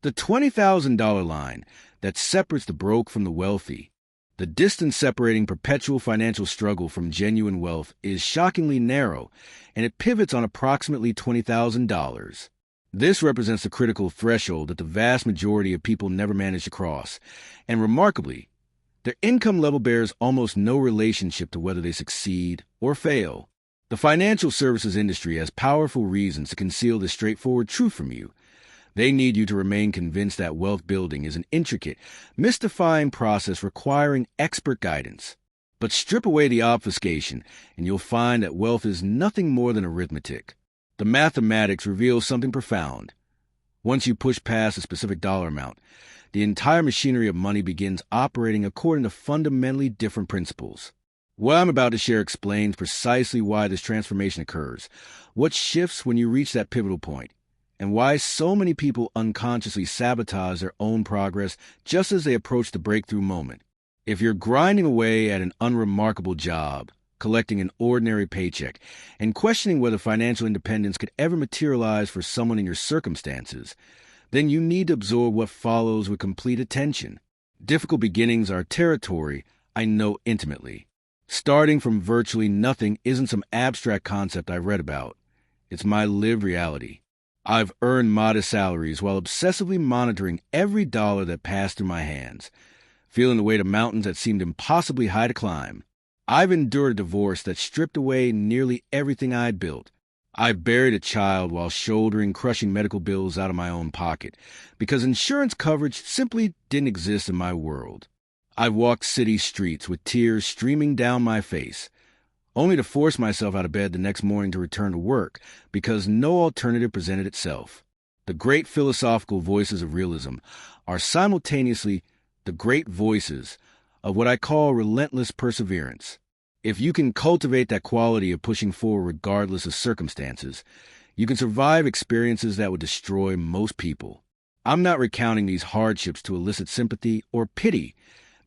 The $20,000 line that separates the broke from the wealthy. The distance separating perpetual financial struggle from genuine wealth is shockingly narrow, and it pivots on approximately $20,000. This represents the critical threshold that the vast majority of people never manage to cross, and remarkably, their income level bears almost no relationship to whether they succeed or fail. The financial services industry has powerful reasons to conceal this straightforward truth from you. They need you to remain convinced that wealth building is an intricate, mystifying process requiring expert guidance. But strip away the obfuscation, and you'll find that wealth is nothing more than arithmetic. The mathematics reveal something profound. Once you push past a specific dollar amount, the entire machinery of money begins operating according to fundamentally different principles. What I'm about to share explains precisely why this transformation occurs, what shifts when you reach that pivotal point, and why so many people unconsciously sabotage their own progress just as they approach the breakthrough moment. If you're grinding away at an unremarkable job, collecting an ordinary paycheck, and questioning whether financial independence could ever materialize for someone in your circumstances, then you need to absorb what follows with complete attention. Difficult beginnings are territory I know intimately. Starting from virtually nothing isn't some abstract concept I read about. It's my lived reality. I've earned modest salaries while obsessively monitoring every dollar that passed through my hands, feeling the weight of mountains that seemed impossibly high to climb. I've endured a divorce that stripped away nearly everything I'd built. I've buried a child while shouldering crushing medical bills out of my own pocket because insurance coverage simply didn't exist in my world. I've walked city streets with tears streaming down my face, only to force myself out of bed the next morning to return to work because no alternative presented itself. The great philosophical voices of realism are simultaneously the great voices of what I call relentless perseverance. If you can cultivate that quality of pushing forward regardless of circumstances, you can survive experiences that would destroy most people. I'm not recounting these hardships to elicit sympathy or pity.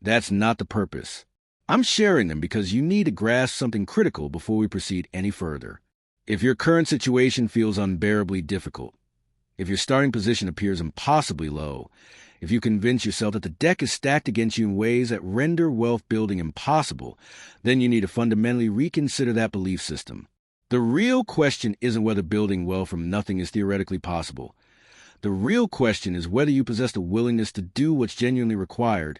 That's not the purpose. I'm sharing them because you need to grasp something critical before we proceed any further. If your current situation feels unbearably difficult, if your starting position appears impossibly low, if you convince yourself that the deck is stacked against you in ways that render wealth building impossible, then you need to fundamentally reconsider that belief system. The real question isn't whether building wealth from nothing is theoretically possible. The real question is whether you possess the willingness to do what's genuinely required,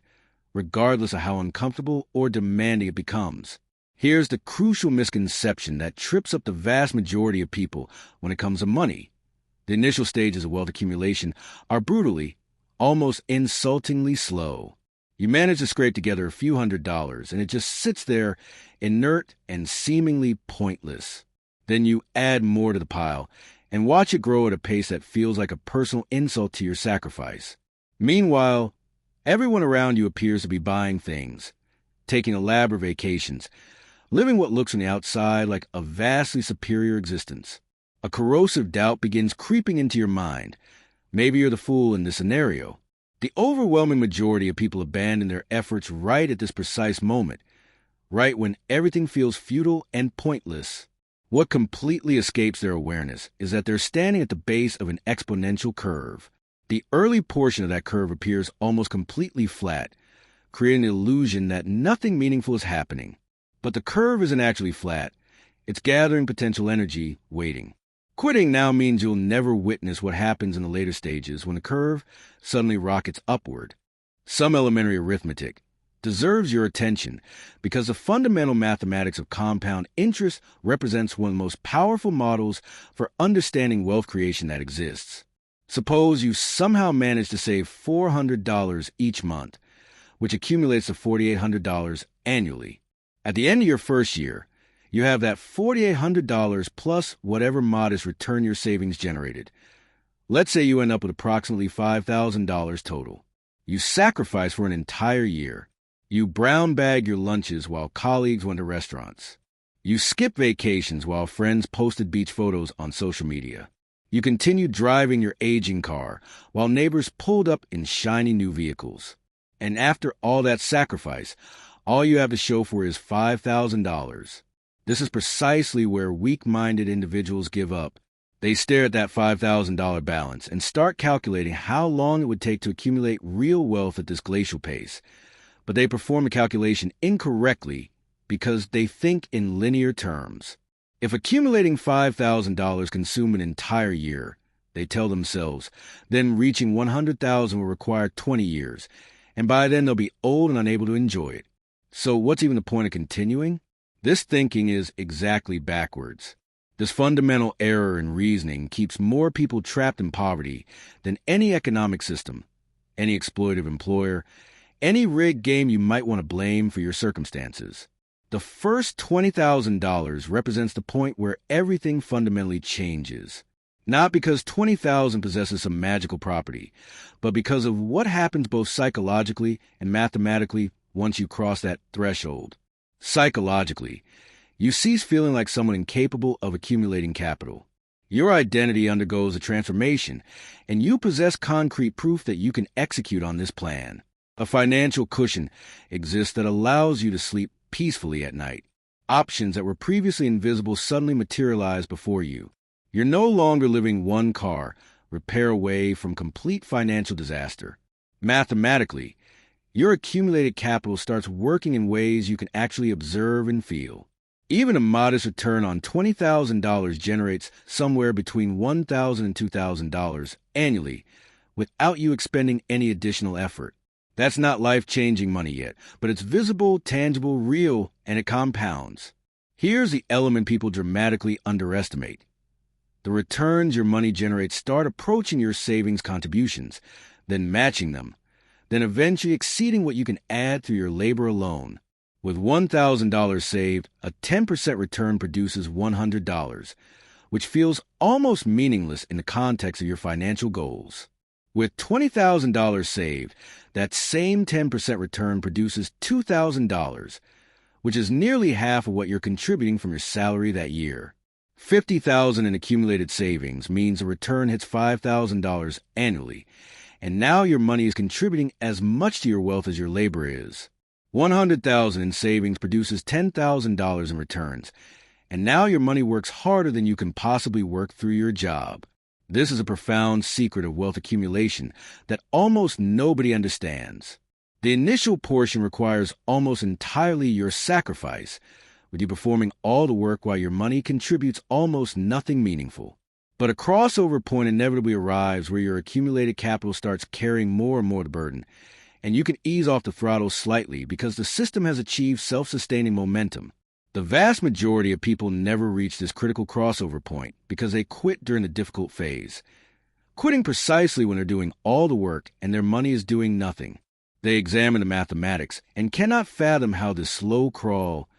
regardless of how uncomfortable or demanding it becomes. Here's the crucial misconception that trips up the vast majority of people when it comes to money. The initial stages of wealth accumulation are brutally, almost insultingly slow. You manage to scrape together a few $100s, and it just sits there, inert and seemingly pointless. Then you add more to the pile, and watch it grow at a pace that feels like a personal insult to your sacrifice. Meanwhile, everyone around you appears to be buying things, taking elaborate vacations, living what looks from the outside like a vastly superior existence. A corrosive doubt begins creeping into your mind. Maybe you're the fool in this scenario. The overwhelming majority of people abandon their efforts right at this precise moment, right when everything feels futile and pointless. What completely escapes their awareness is that they're standing at the base of an exponential curve. The early portion of that curve appears almost completely flat, creating the illusion that nothing meaningful is happening. But the curve isn't actually flat. It's gathering potential energy, waiting. Quitting now means you'll never witness what happens in the later stages when the curve suddenly rockets upward. Some elementary arithmetic deserves your attention because the fundamental mathematics of compound interest represents one of the most powerful models for understanding wealth creation that exists. Suppose you somehow manage to save $400 each month, which accumulates to $4,800 annually. At the end of your first year, you have that $4,800 plus whatever modest return your savings generated. Let's say you end up with approximately $5,000 total. You sacrifice for an entire year. You brown bag your lunches while colleagues went to restaurants. You skip vacations while friends posted beach photos on social media. You continue driving your aging car while neighbors pulled up in shiny new vehicles. And after all that sacrifice, all you have to show for is $5,000. This is precisely where weak-minded individuals give up. They stare at that $5,000 balance and start calculating how long it would take to accumulate real wealth at this glacial pace. But they perform the calculation incorrectly because they think in linear terms. If accumulating $5,000 consume an entire year, they tell themselves, then reaching $100,000 will require 20 years, and by then they'll be old and unable to enjoy it. So what's even the point of continuing? This thinking is exactly backwards. This fundamental error in reasoning keeps more people trapped in poverty than any economic system, any exploitative employer, any rigged game you might want to blame for your circumstances. The first $20,000 represents the point where everything fundamentally changes. Not because $20,000 possesses some magical property, but because of what happens both psychologically and mathematically once you cross that threshold. Psychologically, you cease feeling like someone incapable of accumulating capital. Your identity undergoes a transformation, and you possess concrete proof that you can execute on this plan. A financial cushion exists that allows you to sleep peacefully at night. Options that were previously invisible suddenly materialize before you. You're no longer living one car, repair away from complete financial disaster. Mathematically, your accumulated capital starts working in ways you can actually observe and feel. Even a modest return on $20,000 generates somewhere between $1,000 and $2,000 annually without you expending any additional effort. That's not life-changing money yet, but it's visible, tangible, real, and it compounds. Here's the element people dramatically underestimate. The returns your money generates start approaching your savings contributions, then matching them, then eventually exceeding what you can add through your labor alone. With $1,000 saved, a 10% return produces $100, which feels almost meaningless in the context of your financial goals. With $20,000 saved, that same 10% return produces $2,000, which is nearly half of what you're contributing from your salary that year. $50,000 in accumulated savings means the return hits $5,000 annually, and now your money is contributing as much to your wealth as your labor is. $100,000 in savings produces $10,000 in returns, and now your money works harder than you can possibly work through your job. This is a profound secret of wealth accumulation that almost nobody understands. The initial portion requires almost entirely your sacrifice, with you performing all the work while your money contributes almost nothing meaningful. But a crossover point inevitably arrives where your accumulated capital starts carrying more and more of the burden, and you can ease off the throttle slightly because the system has achieved self-sustaining momentum. The vast majority of people never reach this critical crossover point because they quit during the difficult phase, quitting precisely when they're doing all the work and their money is doing nothing. They examine the mathematics and cannot fathom how this slow crawl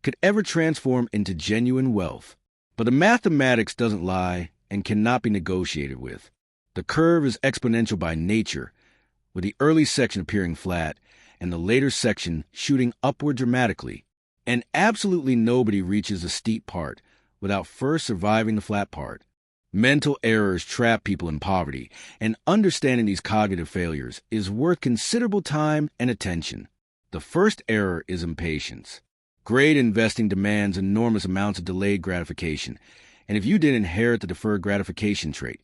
could ever transform into genuine wealth. But the mathematics doesn't lie and cannot be negotiated with. The curve is exponential by nature, with the early section appearing flat and the later section shooting upward dramatically, and absolutely nobody reaches the steep part without first surviving the flat part. Mental errors trap people in poverty, and understanding these cognitive failures is worth considerable time and attention. The first error is impatience. Great investing demands enormous amounts of delayed gratification, and if you didn't inherit the deferred gratification trait,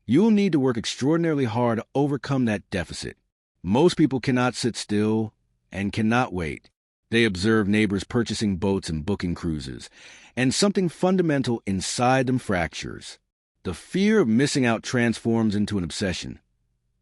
you'll need to work extraordinarily hard to overcome that deficit. Most people cannot sit still and cannot wait. They observe neighbors purchasing boats and booking cruises, and something fundamental inside them fractures. The fear of missing out transforms into an obsession.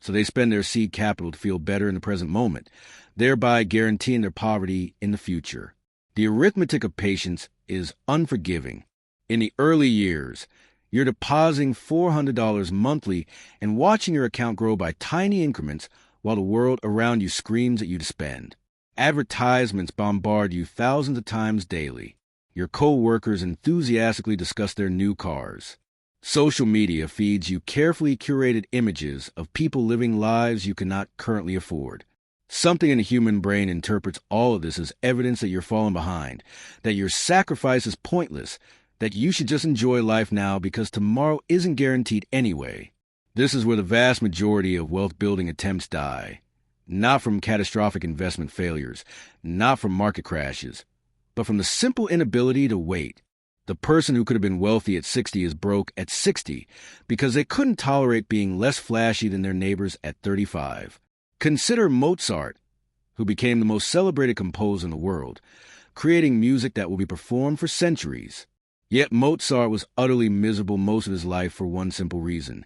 So they spend their seed capital to feel better in the present moment, thereby guaranteeing their poverty in the future. The arithmetic of patience is unforgiving. In the early years, you're depositing $400 monthly and watching your account grow by tiny increments while the world around you screams at you to spend. Advertisements bombard you thousands of times daily. Your co-workers enthusiastically discuss their new cars. Social media feeds you carefully curated images of people living lives you cannot currently afford. Something in the human brain interprets all of this as evidence that you're falling behind, that your sacrifice is pointless, that you should just enjoy life now because tomorrow isn't guaranteed anyway. This is where the vast majority of wealth-building attempts die. Not from catastrophic investment failures, not from market crashes, but from the simple inability to wait. The person who could have been wealthy at 60 is broke at 60 because they couldn't tolerate being less flashy than their neighbors at 35. Consider Mozart, who became the most celebrated composer in the world, creating music that will be performed for centuries. Yet Mozart was utterly miserable most of his life for one simple reason.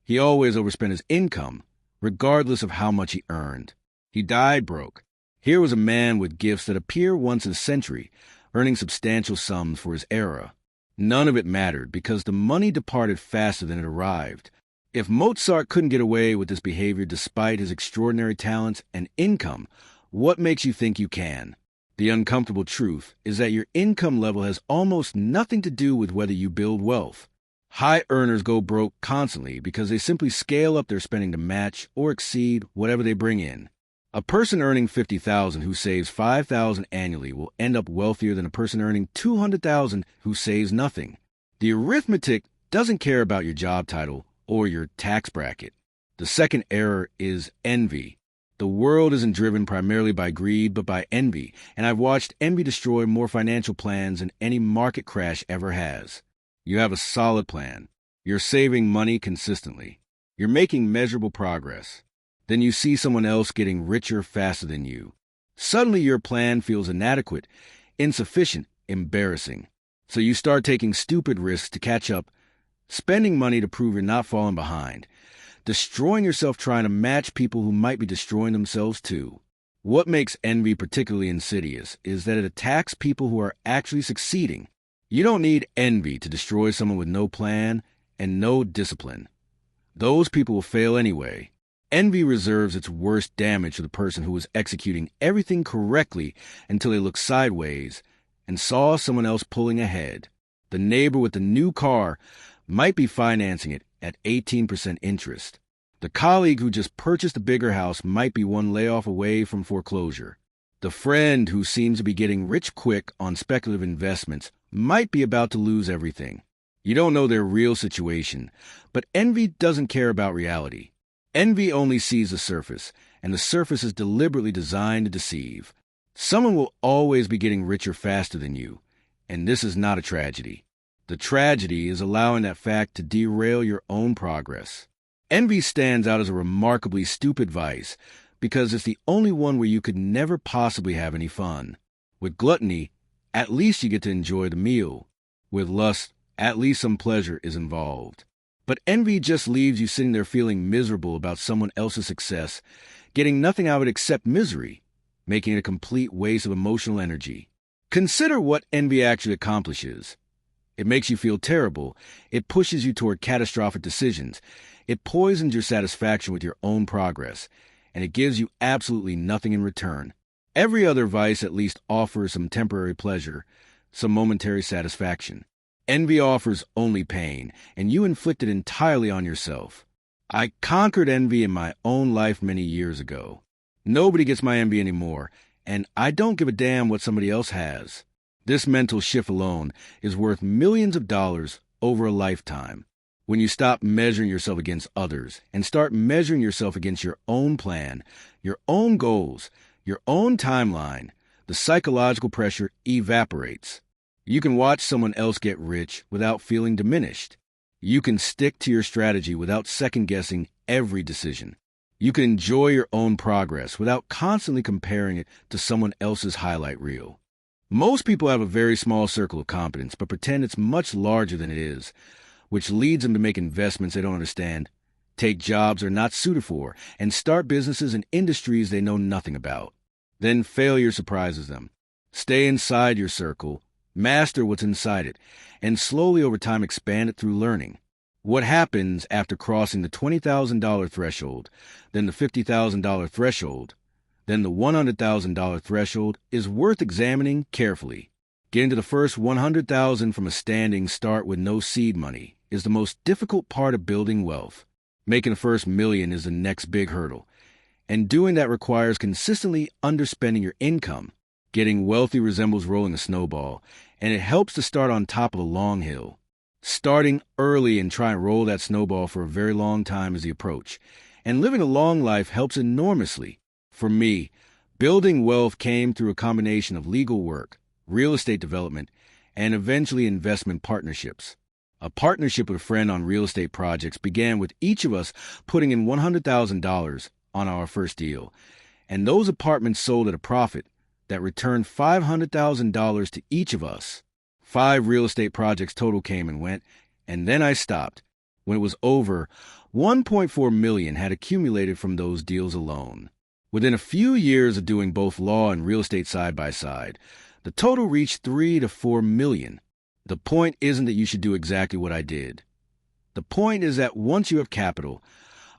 He always overspent his income, regardless of how much he earned. He died broke. Here was a man with gifts that appear once in a century, earning substantial sums for his era. None of it mattered because the money departed faster than it arrived. If Mozart couldn't get away with this behavior despite his extraordinary talents and income, what makes you think you can? The uncomfortable truth is that your income level has almost nothing to do with whether you build wealth. High earners go broke constantly because they simply scale up their spending to match or exceed whatever they bring in. A person earning $50,000 who saves $5,000 annually will end up wealthier than a person earning $200,000 who saves nothing. The arithmetic doesn't care about your job title or your tax bracket. The second error is envy. The world isn't driven primarily by greed, but by envy, and I've watched envy destroy more financial plans than any market crash ever has. You have a solid plan. You're saving money consistently. You're making measurable progress. Then you see someone else getting richer faster than you. Suddenly your plan feels inadequate, insufficient, embarrassing. So you start taking stupid risks to catch up, spending money to prove you're not falling behind, destroying yourself trying to match people who might be destroying themselves too. What makes envy particularly insidious is that it attacks people who are actually succeeding. You don't need envy to destroy someone with no plan and no discipline. Those people will fail anyway. Envy reserves its worst damage to the person who is executing everything correctly until they look sideways and saw someone else pulling ahead. The neighbor with the new car might be financing it at 18% interest. The colleague who just purchased a bigger house might be one layoff away from foreclosure. The friend who seems to be getting rich quick on speculative investments might be about to lose everything. You don't know their real situation, but envy doesn't care about reality. Envy only sees the surface, and the surface is deliberately designed to deceive. Someone will always be getting richer faster than you, and this is not a tragedy. The tragedy is allowing that fact to derail your own progress. Envy stands out as a remarkably stupid vice because it's the only one where you could never possibly have any fun. With gluttony, at least you get to enjoy the meal. With lust, at least some pleasure is involved. But envy just leaves you sitting there feeling miserable about someone else's success, getting nothing out of it except misery, making it a complete waste of emotional energy. Consider what envy actually accomplishes. It makes you feel terrible. It pushes you toward catastrophic decisions. It poisons your satisfaction with your own progress, and it gives you absolutely nothing in return. Every other vice at least offers some temporary pleasure, some momentary satisfaction. Envy offers only pain, and you inflict it entirely on yourself. I conquered envy in my own life many years ago. Nobody gets my envy anymore, and I don't give a damn what somebody else has. This mental shift alone is worth millions of dollars over a lifetime. When you stop measuring yourself against others and start measuring yourself against your own plan, your own goals, your own timeline, the psychological pressure evaporates. You can watch someone else get rich without feeling diminished. You can stick to your strategy without second-guessing every decision. You can enjoy your own progress without constantly comparing it to someone else's highlight reel. Most people have a very small circle of competence, but pretend it's much larger than it is, which leads them to make investments they don't understand, take jobs they're not suited for, and start businesses in industries they know nothing about. Then failure surprises them. Stay inside your circle, master what's inside it, and slowly over time expand it through learning. What happens after crossing the $20,000 threshold, then the $50,000 threshold, then the $100,000 threshold is worth examining carefully. Getting to the first $100,000 from a standing start with no seed money is the most difficult part of building wealth. Making the first $1,000,000 is the next big hurdle, and doing that requires consistently underspending your income. Getting wealthy resembles rolling a snowball, and it helps to start on top of a long hill. Starting early and trying to roll that snowball for a very long time is the approach, and living a long life helps enormously. For me, building wealth came through a combination of legal work, real estate development, and eventually investment partnerships. A partnership with a friend on real estate projects began with each of us putting in $100,000 on our first deal, and those apartments sold at a profit that returned $500,000 to each of us. 5 real estate projects total came and went, and then I stopped. When it was over, $1.4 million had accumulated from those deals alone. Within a few years of doing both law and real estate side by side, the total reached $3 to $4 million. The point isn't that you should do exactly what I did. The point is that once you have capital,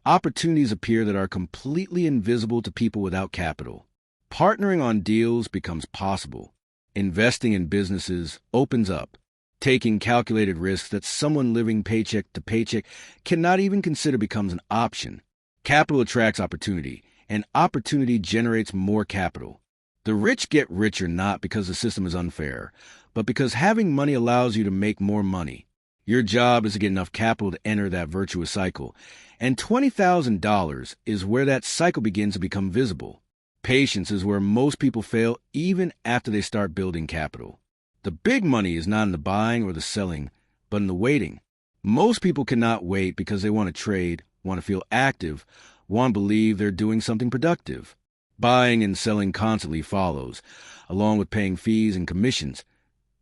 opportunities appear that are completely invisible to people without capital. Partnering on deals becomes possible. Investing in businesses opens up. Taking calculated risks that someone living paycheck to paycheck cannot even consider becomes an option. Capital attracts opportunity, and opportunity generates more capital. The rich get richer not because the system is unfair, but because having money allows you to make more money. Your job is to get enough capital to enter that virtuous cycle, and $20,000 is where that cycle begins to become visible. Patience is where most people fail even after they start building capital. The big money is not in the buying or the selling, but in the waiting. Most people cannot wait because they want to trade, want to feel active, want to believe they're doing something productive. Buying and selling constantly follows, along with paying fees and commissions,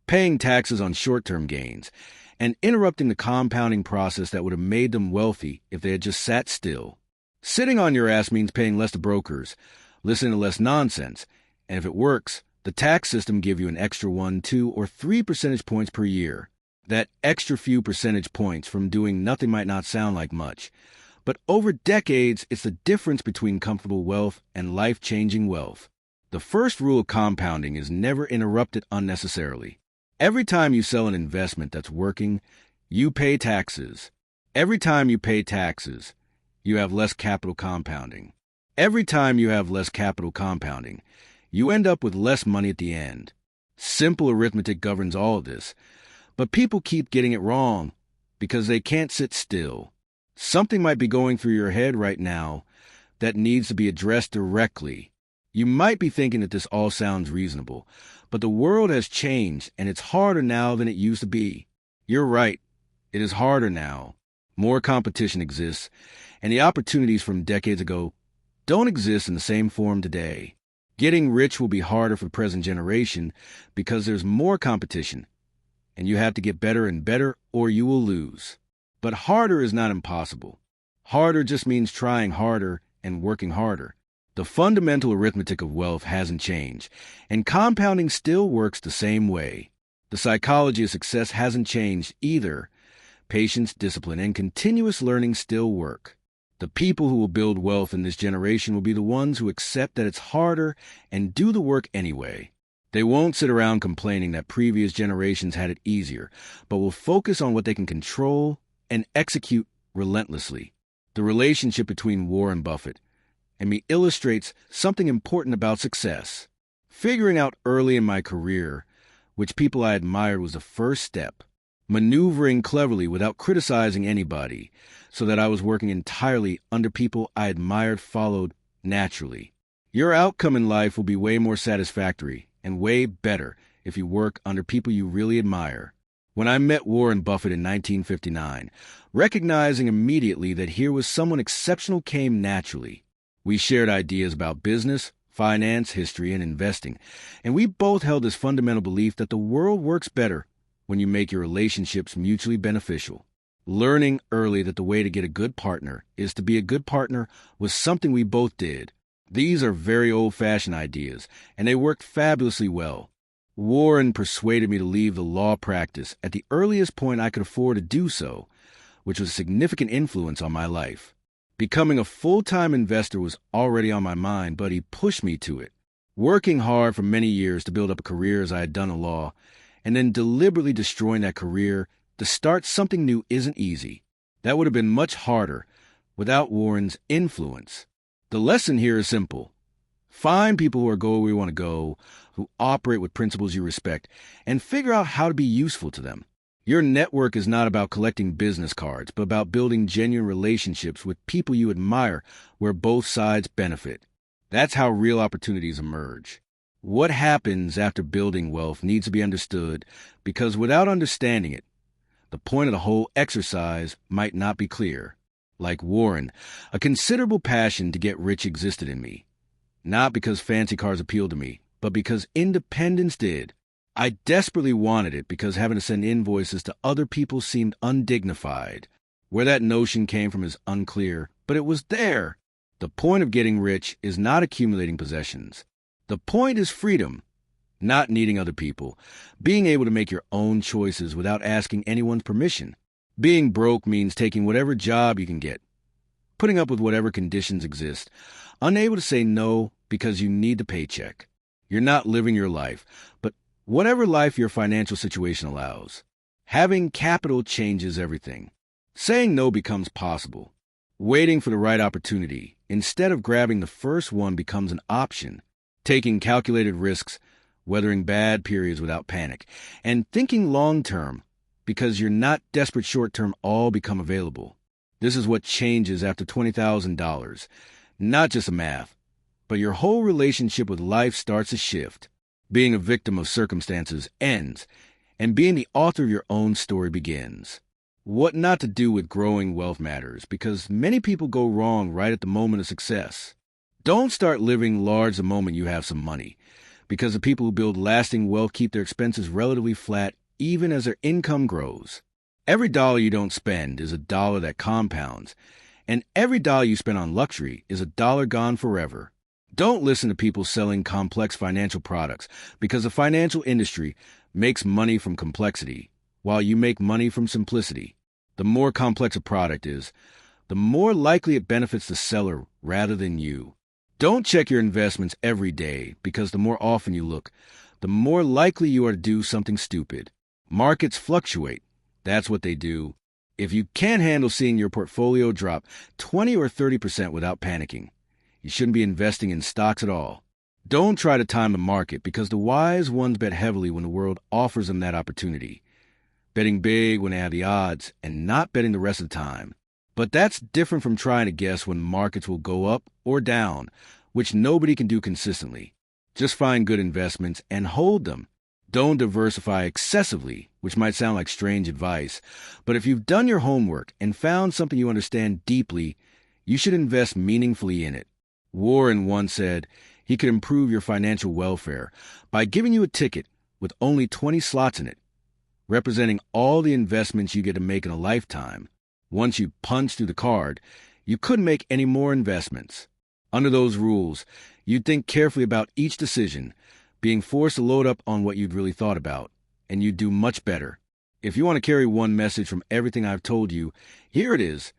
paying taxes on short-term gains, and interrupting the compounding process that would have made them wealthy if they had just sat still. Sitting on your ass means paying less to brokers, listening to less nonsense, and if it works, the tax system give you an extra 1, 2, or 3 percentage points per year. That extra few percentage points from doing nothing might not sound like much, but over decades, it's the difference between comfortable wealth and life-changing wealth. The first rule of compounding is never interrupt it unnecessarily. Every time you sell an investment that's working, you pay taxes. Every time you pay taxes, you have less capital compounding. Every time you have less capital compounding, you end up with less money at the end. Simple arithmetic governs all of this, but people keep getting it wrong because they can't sit still. Something might be going through your head right now that needs to be addressed directly. You might be thinking that this all sounds reasonable, but the world has changed and it's harder now than it used to be. You're right. It is harder now. More competition exists, and the opportunities from decades ago don't exist in the same form today. Getting rich will be harder for the present generation because there's more competition, and you have to get better and better or you will lose. But harder is not impossible. Harder just means trying harder and working harder. The fundamental arithmetic of wealth hasn't changed, and compounding still works the same way. The psychology of success hasn't changed either. Patience, discipline, and continuous learning still work. The people who will build wealth in this generation will be the ones who accept that it's harder and do the work anyway. They won't sit around complaining that previous generations had it easier, but will focus on what they can control and execute relentlessly. The relationship between Warren Buffett and me illustrates something important about success. Figuring out early in my career which people I admired was the first step. Maneuvering cleverly without criticizing anybody, so that I was working entirely under people I admired followed naturally. Your outcome in life will be way more satisfactory and way better if you work under people you really admire. When I met Warren Buffett in 1959, recognizing immediately that here was someone exceptional came naturally. We shared ideas about business, finance, history, and investing, and we both held this fundamental belief that the world works better when you make your relationships mutually beneficial. Learning early that the way to get a good partner is to be a good partner was something we both did. These are very old-fashioned ideas, and they worked fabulously well. Warren persuaded me to leave the law practice at the earliest point I could afford to do so, which was a significant influence on my life. Becoming a full-time investor was already on my mind, but he pushed me to it. Working hard for many years to build up a career as I had done in law, and then deliberately destroying that career to start something new isn't easy. That would have been much harder without Warren's influence. The lesson here is simple. Find people who are going where you want to go, who operate with principles you respect, and figure out how to be useful to them. Your network is not about collecting business cards, but about building genuine relationships with people you admire where both sides benefit. That's how real opportunities emerge. What happens after building wealth needs to be understood because without understanding it, the point of the whole exercise might not be clear. Like Warren, a considerable passion to get rich existed in me. Not because fancy cars appealed to me, but because independence did. I desperately wanted it because having to send invoices to other people seemed undignified. Where that notion came from is unclear, but it was there. The point of getting rich is not accumulating possessions. The point is freedom, not needing other people, being able to make your own choices without asking anyone's permission. Being broke means taking whatever job you can get, putting up with whatever conditions exist, unable to say no because you need the paycheck. You're not living your life, but whatever life your financial situation allows. Having capital changes everything. Saying no becomes possible. Waiting for the right opportunity instead of grabbing the first one becomes an option. Taking calculated risks, weathering bad periods without panic, and thinking long-term because you're not desperate short-term all become available. This is what changes after $20,000. Not just the math, but your whole relationship with life starts to shift. Being a victim of circumstances ends, and being the author of your own story begins. What not to do with growing wealth matters because many people go wrong right at the moment of success. Don't start living large the moment you have some money, because the people who build lasting wealth keep their expenses relatively flat even as their income grows. Every dollar you don't spend is a dollar that compounds, and every dollar you spend on luxury is a dollar gone forever. Don't listen to people selling complex financial products, because the financial industry makes money from complexity, while you make money from simplicity. The more complex a product is, the more likely it benefits the seller rather than you. Don't check your investments every day because the more often you look, the more likely you are to do something stupid. Markets fluctuate. That's what they do. If you can't handle seeing your portfolio drop 20 or 30% without panicking, you shouldn't be investing in stocks at all. Don't try to time the market because the wise ones bet heavily when the world offers them that opportunity. Betting big when they have the odds and not betting the rest of the time. But that's different from trying to guess when markets will go up or down, which nobody can do consistently. Just find good investments and hold them. Don't diversify excessively, which might sound like strange advice, but if you've done your homework and found something you understand deeply, you should invest meaningfully in it. Warren once said he could improve your financial welfare by giving you a ticket with only 20 slots in it, representing all the investments you get to make in a lifetime. Once you punch through the card, you couldn't make any more investments. Under those rules, you'd think carefully about each decision, being forced to load up on what you'd really thought about, and you'd do much better. If you want to carry one message from everything I've told you, here it is.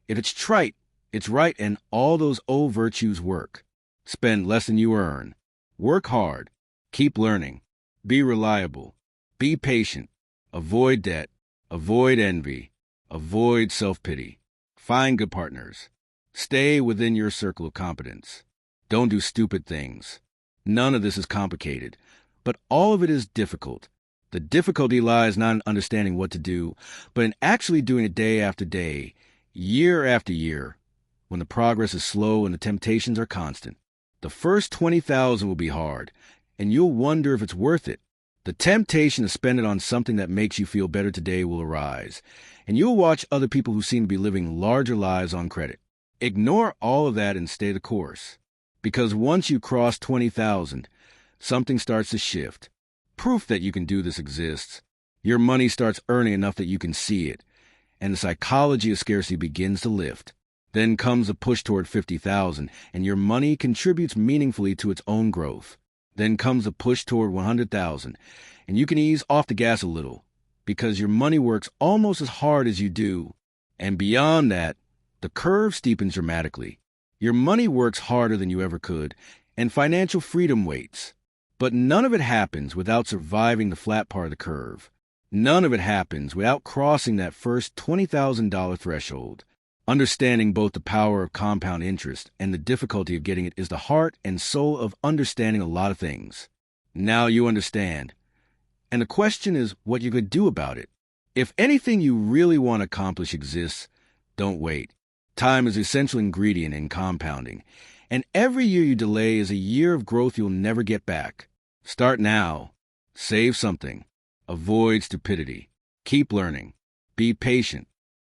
If it's trite, it's right, and all those old virtues work. Spend less than you earn. Work hard. Keep learning. Be reliable. Be patient. Avoid debt. Avoid envy. Avoid self-pity. Find good partners. Stay within your circle of competence. Don't do stupid things. None of this is complicated, but all of it is difficult. The difficulty lies not in understanding what to do, but in actually doing it day after day, year after year, when the progress is slow and the temptations are constant. The first 20,000 will be hard, and you'll wonder if it's worth it. The temptation to spend it on something that makes you feel better today will arise, and you'll watch other people who seem to be living larger lives on credit. Ignore all of that and stay the course. Because once you cross 20,000, something starts to shift. Proof that you can do this exists. Your money starts earning enough that you can see it, and the psychology of scarcity begins to lift. Then comes a push toward 50,000, and your money contributes meaningfully to its own growth. Then comes a push toward 100,000, and you can ease off the gas a little, because your money works almost as hard as you do. And beyond that, the curve steepens dramatically. Your money works harder than you ever could, and financial freedom waits. But none of it happens without surviving the flat part of the curve. None of it happens without crossing that first $20,000 threshold. Understanding both the power of compound interest and the difficulty of getting it is the heart and soul of understanding a lot of things. Now you understand. And the question is what you could do about it. If anything you really want to accomplish exists, don't wait. Time is the essential ingredient in compounding, and every year you delay is a year of growth you'll never get back. Start now. Save something. Avoid stupidity. Keep learning. Be patient.